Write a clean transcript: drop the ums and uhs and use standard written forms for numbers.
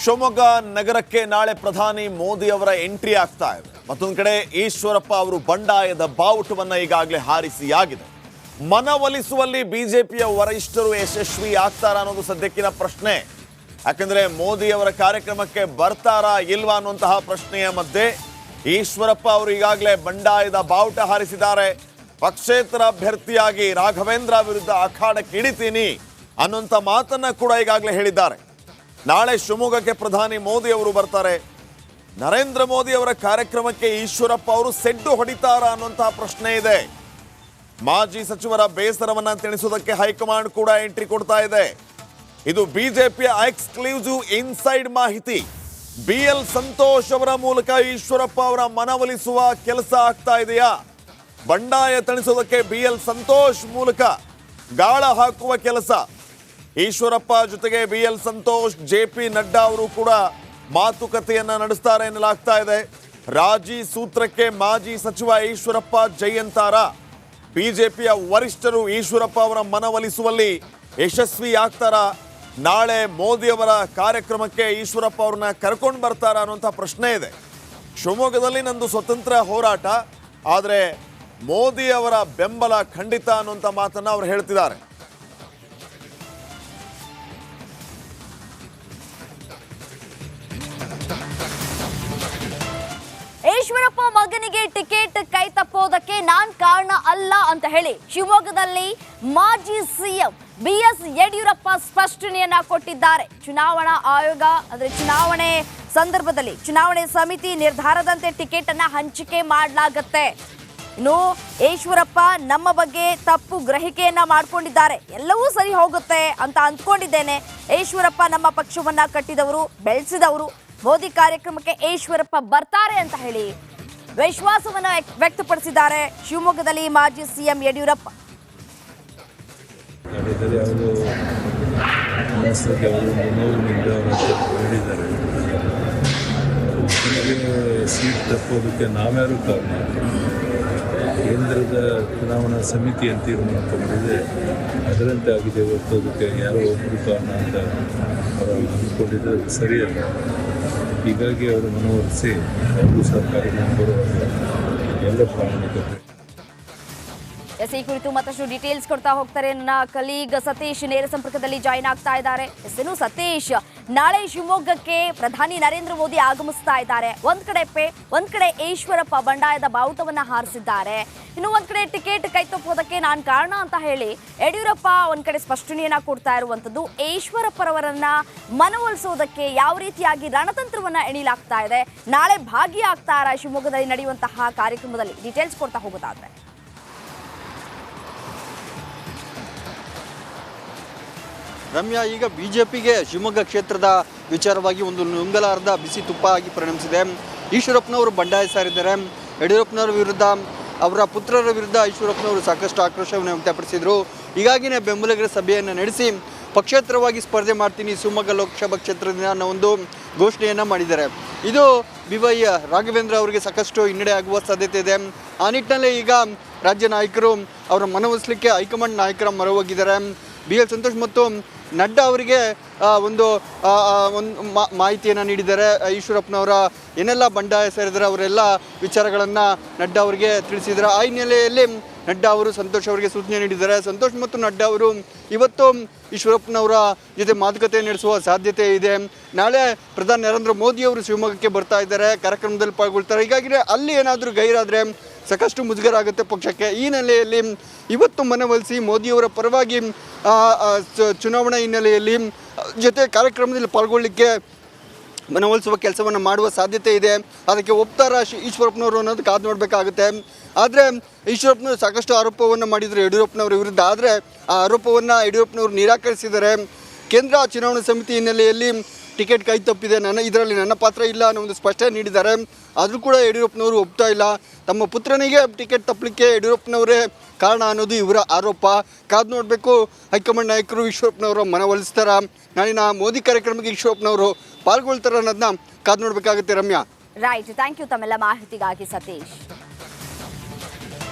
ಶಿವಮೊಗ್ಗ ನಗರಕ್ಕೆ ನಾಳೆ ಪ್ರಧಾನಿ ಮೋದಿ ಅವರ ಎಂಟ್ರಿ ಆಗ್ತಾ ಇದೆ. ಮತ್ತೊಂದು ಕಡೆ ಈಶ್ವರಪ್ಪ ಅವರು ಬಂಡಾಯದ ಬಾವುಟವನ್ನ ಈಗಾಗಲೇ ಹಾರಿಸಿಯಾಗಿದೆ. ಮನವೊಲಿಸುವಲ್ಲಿ ಬಿಜೆಪಿಯ ವರಿಷ್ಠರು ಯಶಸ್ವಿ ಆಗ್ತಾರಾ ಅನ್ನೋದು ಸದ್ಯಕ್ಕಿನ ಪ್ರಶ್ನೆ. ಯಾಕಂದ್ರೆ ಮೋದಿ ಅವರ ಕಾರ್ಯಕ್ರಮಕ್ಕೆ ಬರ್ತಾರಾ ಇಲ್ವಾ ಅನ್ನುವಂತಹ ಪ್ರಶ್ನೆಯ ಮಧ್ಯೆ ಈಶ್ವರಪ್ಪ ಅವರು ಈಗಾಗಲೇ ಬಂಡಾಯದ ಬಾವುಟ ಹಾರಿಸಿದ್ದಾರೆ. ಪಕ್ಷೇತರ ಅಭ್ಯರ್ಥಿಯಾಗಿ ರಾಘವೇಂದ್ರ ವಿರುದ್ಧ ಅಖಾಡಕ್ಕೆ ಇಳಿತೀನಿ ಅನ್ನುವಂಥ ಮಾತನ್ನ ಕೂಡ ಈಗಾಗಲೇ ಹೇಳಿದ್ದಾರೆ. ನಾಳೆ ಶಿವಮೊಗ್ಗಕ್ಕೆ ಪ್ರಧಾನಿ ಮೋದಿ ಅವರು ಬರ್ತಾರೆ. ನರೇಂದ್ರ ಮೋದಿ ಅವರ ಕಾರ್ಯಕ್ರಮಕ್ಕೆ ಈಶ್ವರಪ್ಪ ಅವರು ಸೆಡ್ಡು ಹೊಡಿತಾರಾ ಅನ್ನುವಂತಹ ಪ್ರಶ್ನೆ ಇದೆ. ಮಾಜಿ ಸಚಿವರ ಬೇಸರವನ್ನ ತಿಳಿಸುವುದಕ್ಕೆ ಹೈಕಮಾಂಡ್ ಕೂಡ ಎಂಟ್ರಿ ಕೊಡ್ತಾ ಇದೆ. ಇದು ಬಿಜೆಪಿಯ ಎಕ್ಸ್ಕ್ಲೂಸಿವ್ ಇನ್ಸೈಡ್ ಮಾಹಿತಿ. BL ಸಂತೋಷ್ ಅವರ ಮೂಲಕ ಈಶ್ವರಪ್ಪ ಅವರ ಮನವೊಲಿಸುವ ಕೆಲಸ ಆಗ್ತಾ ಇದೆಯಾ? ಬಂಡಾಯ ತಣಿಸೋದಕ್ಕೆ BL ಸಂತೋಷ್ ಮೂಲಕ ಗಾಳ ಹಾಕುವ ಕೆಲಸ. ಈಶ್ವರಪ್ಪ ಜೊತೆಗೆ BL ಸಂತೋಷ್, JP ನಡ್ಡಾ ಅವರು ಕೂಡ ಮಾತುಕತೆಯನ್ನ ನಡೆಸ್ತಾರೆ ಎನ್ನಲಾಗ್ತಾ ಇದೆ. ರಾಜಿ ಸೂತ್ರಕ್ಕೆ ಮಾಜಿ ಸಚಿವ ಈಶ್ವರಪ್ಪ ಜಯಂತಾರ. ಬಿಜೆಪಿಯ ವರಿಷ್ಠರು ಈಶ್ವರಪ್ಪ ಅವರ ಮನವೊಲಿಸುವಲ್ಲಿ ಯಶಸ್ವಿ ಆಗ್ತಾರ? ನಾಳೆ ಮೋದಿ ಅವರ ಕಾರ್ಯಕ್ರಮಕ್ಕೆ ಈಶ್ವರಪ್ಪ ಅವ್ರನ್ನ ಕರ್ಕೊಂಡು ಬರ್ತಾರ ಅನ್ನುವಂಥ ಪ್ರಶ್ನೆ ಇದೆ. ಶಿವಮೊಗ್ಗದಲ್ಲಿ ನಂದು ಸ್ವತಂತ್ರ ಹೋರಾಟ, ಆದರೆ ಮೋದಿ ಅವರ ಬೆಂಬಲ ಖಂಡಿತ ಅನ್ನುವಂಥ ಮಾತನ್ನ ಅವರು ಹೇಳ್ತಿದ್ದಾರೆ. ಈಶ್ವರಪ್ಪ ಮಗನಿಗೆ ಟಿಕೆಟ್ ಕೈ ತಪ್ಪೋದಕ್ಕೆ ನಾನ್ ಕಾರಣ ಅಲ್ಲ ಅಂತ ಹೇಳಿ ಶಿವಮೊಗ್ಗದಲ್ಲಿ ಮಾಜಿ ಸಿಎಂ BS ಯಡಿಯೂರಪ್ಪ ಸ್ಪಷ್ಟನೆಯನ್ನ ಕೊಟ್ಟಿದ್ದಾರೆ. ಚುನಾವಣಾ ಆಯೋಗ ಅಂದ್ರೆ ಚುನಾವಣೆ ಸಂದರ್ಭದಲ್ಲಿ ಚುನಾವಣೆ ಸಮಿತಿ ನಿರ್ಧಾರದಂತೆ ಟಿಕೆಟ್ ಅನ್ನ ಹಂಚಿಕೆ ಮಾಡಲಾಗುತ್ತೆ. ಇನ್ನು ಈಶ್ವರಪ್ಪ ನಮ್ಮ ಬಗ್ಗೆ ತಪ್ಪು ಗ್ರಹಿಕೆಯನ್ನ ಮಾಡ್ಕೊಂಡಿದ್ದಾರೆ, ಎಲ್ಲವೂ ಸರಿ ಹೋಗುತ್ತೆ ಅಂತ ಅಂದ್ಕೊಂಡಿದ್ದೇನೆ. ಈಶ್ವರಪ್ಪ ನಮ್ಮ ಪಕ್ಷವನ್ನ ಕಟ್ಟಿದವರು, ಬೆಳೆಸಿದವರು. ಮೋದಿ ಕಾರ್ಯಕ್ರಮಕ್ಕೆ ಈಶ್ವರಪ್ಪ ಬರ್ತಾರೆ ಅಂತ ಹೇಳಿ ವಿಶ್ವಾಸವನ್ನ ವ್ಯಕ್ತಪಡಿಸಿದ್ದಾರೆ ಶಿವಮೊಗ್ಗದಲ್ಲಿ ಮಾಜಿ ಸಿಎಂ ಯಡಿಯೂರಪ್ಪ. ಸೀಟ್ ತಪ್ಪೋದಕ್ಕೆ ನಾವ್ಯಾರು ಕಾರಣ? ಕೇಂದ್ರದ ಚುನಾವಣಾ ಸಮಿತಿ ಅಂತ ತೀರ್ಮಾನ ತಗೊಂಡಿದೆ, ಅದರಂತೆ ಆಗಿದೆ ಹೊರತು ಅದಕ್ಕೆ ಯಾರೋ ಒಬ್ಬರು ಕಾರಣ ಅಂತ ಅವರು ಅಂದ್ಕೊಂಡಿದ್ರೆ ಸರಿಯಲ್ಲ. ಹೀಗಾಗಿ ಅವರು ಮನವೊಲಿಸಿ ಅವರು ಸರ್ಕಾರಿ ಎಲ್ಲ ಪ್ರಾಮಾಣಿಕತೆ. ಈ ಕುರಿತು ಮತ್ತಷ್ಟು ಡೀಟೇಲ್ಸ್ ಕೊಡ್ತಾ ಹೋಗ್ತಾರೆ ನನ್ನ ಕಲೀಗ್ ಸತೀಶ್, ನೇರ ಸಂಪರ್ಕದಲ್ಲಿ ಜಾಯಿನ್ ಆಗ್ತಾ ಇದ್ದಾರೆ. ಸತೀಶ್, ನಾಳೆ ಶಿವಮೊಗ್ಗಕ್ಕೆ ಪ್ರಧಾನಿ ನರೇಂದ್ರ ಮೋದಿ ಆಗಮಿಸ್ತಾ ಇದ್ದಾರೆ. ಒಂದ್ ಕಡೆ ಈಶ್ವರಪ್ಪ ಬಂಡಾಯದ ಬಾವುಟವನ್ನ ಹಾರಿಸಿದ್ದಾರೆ. ಇನ್ನು ಒಂದ್ ಕಡೆ ಟಿಕೆಟ್ ಕೈ ತಪ್ಪೋದಕ್ಕೆ ನಾನ್ ಕಾರಣ ಅಂತ ಹೇಳಿ ಯಡಿಯೂರಪ್ಪ ಒಂದ್ ಕಡೆ ಸ್ಪಷ್ಟನೆಯನ್ನ ಕೊಡ್ತಾ ಇರುವಂತದ್ದು. ಈಶ್ವರಪ್ಪರವರನ್ನ ಮನವೊಲಿಸೋದಕ್ಕೆ ಯಾವ ರೀತಿಯಾಗಿ ರಣತಂತ್ರವನ್ನ ಎಣಿಲಾಗ್ತಾ ಇದೆ? ನಾಳೆ ಭಾಗಿಯಾಗ್ತಾರಾ ಶಿವಮೊಗ್ಗದಲ್ಲಿ ನಡೆಯುವಂತಹ ಕಾರ್ಯಕ್ರಮದಲ್ಲಿ? ಡೀಟೇಲ್ಸ್ ಕೊಡ್ತಾ ಹೋಗೋದಾದ್ರೆ. ರಮ್ಯಾ, ಈಗ ಬಿಜೆಪಿಗೆ ಶಿವಮೊಗ್ಗ ಕ್ಷೇತ್ರದ ವಿಚಾರವಾಗಿ ಒಂದು ನುಂಗಲಾರದ ಬಿಸಿ ತುಪ್ಪ ಆಗಿ ಪರಿಣಮಿಸಿದೆ. ಈಶ್ವರಪ್ಪನವರು ಬಂಡಾಯ ಸಾರಿದ್ದಾರೆ. ಯಡಿಯೂರಪ್ಪನವರ ವಿರುದ್ಧ, ಅವರ ಪುತ್ರರ ವಿರುದ್ಧ ಈಶ್ವರಪ್ಪನವರು ಸಾಕಷ್ಟು ಆಕ್ರೋಶವನ್ನು ವ್ಯಕ್ತಪಡಿಸಿದರು. ಹೀಗಾಗಿನೇ ಬೆಂಬಲಿಗರ ಸಭೆಯನ್ನು ನಡೆಸಿ ಪಕ್ಷೇತರವಾಗಿ ಸ್ಪರ್ಧೆ ಮಾಡ್ತೀನಿ ಶಿವಮೊಗ್ಗ ಲೋಕಸಭಾ ಕ್ಷೇತ್ರದಿಂದ ಅನ್ನೋ ಒಂದು ಘೋಷಣೆಯನ್ನು ಮಾಡಿದ್ದಾರೆ. ಇದು BY ರಾಘವೇಂದ್ರ ಅವರಿಗೆ ಸಾಕಷ್ಟು ಹಿನ್ನಡೆ ಆಗುವ ಸಾಧ್ಯತೆ ಇದೆ. ಆ ನಿಟ್ಟಿನಲ್ಲಿ ಈಗ ರಾಜ್ಯ ನಾಯಕರು ಅವರ ಮನವೊಲಿಸಲಿಕ್ಕೆ ಹೈಕಮಾಂಡ್ ನಾಯಕರ ಮೊರೆ ಹೋಗಿದ್ದಾರೆ. BL ಸಂತೋಷ್ ಮತ್ತು ನಡ್ಡಾ ಅವರಿಗೆ ಒಂದು ಮಾಹಿತಿಯನ್ನು ನೀಡಿದ್ದಾರೆ. ಈಶ್ವರಪ್ಪನವರ ಏನೆಲ್ಲ ಬಂಡಾಯ ಸೇರಿದರೆ ಅವರೆಲ್ಲ ವಿಚಾರಗಳನ್ನು ನಡ್ಡಾ ಅವರಿಗೆ ತಿಳಿಸಿದ್ದಾರೆ. ಆ ಹಿನ್ನೆಲೆಯಲ್ಲಿ ನಡ್ಡಾ ಅವರು ಸಂತೋಷ್ ಅವರಿಗೆ ಸೂಚನೆ ನೀಡಿದ್ದಾರೆ. ಸಂತೋಷ್ ಮತ್ತು ನಡ್ಡಾ ಅವರು ಇವತ್ತು ಈಶ್ವರಪ್ಪನವರ ಜೊತೆ ಮಾತುಕತೆ ನಡೆಸುವ ಸಾಧ್ಯತೆ ಇದೆ. ನಾಳೆ ಪ್ರಧಾನಿ ನರೇಂದ್ರ ಮೋದಿ ಅವರು ಶಿವಮೊಗ್ಗಕ್ಕೆ ಬರ್ತಾ ಇದ್ದಾರೆ, ಕಾರ್ಯಕ್ರಮದಲ್ಲಿ ಪಾಲ್ಗೊಳ್ತಾರೆ. ಹೀಗಾಗಿ ಅಲ್ಲಿ ಏನಾದರೂ ಗೈರಾದರೆ ಸಾಕಷ್ಟು ಮುಜುಗರ ಆಗುತ್ತೆ ಪಕ್ಷಕ್ಕೆ. ಈ ನೆಲೆಯಲ್ಲಿ ಇವತ್ತು ಮನವೊಲಿಸಿ ಮೋದಿಯವರ ಪರವಾಗಿ ಚುನಾವಣಾ ಹಿನ್ನೆಲೆಯಲ್ಲಿ ಜೊತೆ ಕಾರ್ಯಕ್ರಮದಲ್ಲಿ ಪಾಲ್ಗೊಳ್ಳಿಕ್ಕೆ ಮನವೊಲಿಸುವ ಕೆಲಸವನ್ನು ಮಾಡುವ ಸಾಧ್ಯತೆ ಇದೆ. ಅದಕ್ಕೆ ಒಪ್ತಾರ ಈಶ್ವರಪ್ಪನವರು ಅನ್ನೋದು ಕಾದು ನೋಡಬೇಕಾಗುತ್ತೆ. ಆದರೆ ಈಶ್ವರಪ್ಪನವರು ಸಾಕಷ್ಟು ಆರೋಪವನ್ನು ಮಾಡಿದರು ಯಡಿಯೂರಪ್ಪನವರ ವಿರುದ್ಧ. ಆದರೆ ಆ ಆರೋಪವನ್ನು ಯಡಿಯೂರಪ್ಪನವರು ನಿರಾಕರಿಸಿದ್ದಾರೆ. ಕೇಂದ್ರ ಚುನಾವಣಾ ಸಮಿತಿ ಹಿನ್ನೆಲೆಯಲ್ಲಿ ಟಿಕೆಟ್ ಕೈ ತಪ್ಪಿದೆ, ಇದರಲ್ಲಿ ನನ್ನ ಪಾತ್ರ ಇಲ್ಲ ಅನ್ನೋ ಒಂದು ಸ್ಪಷ್ಟನೆ ನೀಡಿದ್ದಾರೆ. ಆದರೂ ಕೂಡ ಯಡಿಯೂರಪ್ಪನವರು ಒಪ್ತಾ ಇಲ್ಲ. ತಮ್ಮ ಪುತ್ರನಿಗೆ ಟಿಕೆಟ್ ತಪ್ಪಲಿಕ್ಕೆ ಯಡಿಯೂರಪ್ಪನವರೇ ಕಾರಣ ಅನ್ನೋದು ಇವರ ಆರೋಪ. ಕಾದು ನೋಡಬೇಕು ಹೈಕಮಾಂಡ್ ನಾಯಕರು ಈಶ್ವರಪ್ಪನವರು ಮನವೊಲಿಸ್ತಾರ, ನಾಳಿನ ಮೋದಿ ಕಾರ್ಯಕ್ರಮಕ್ಕೆ ಈಶ್ವರಪ್ಪನವರು ಪಾಲ್ಗೊಳ್ತಾರ ಅನ್ನೋದನ್ನ ಕಾದು ನೋಡಬೇಕಾಗುತ್ತೆ. ರಮ್ಯಾ, ರೈಟ್, ಥ್ಯಾಂಕ್ ಯು ತಮ್ಮೆಲ್ಲ ಮಾಹಿತಿಗಾಗಿ ಸತೀಶ್.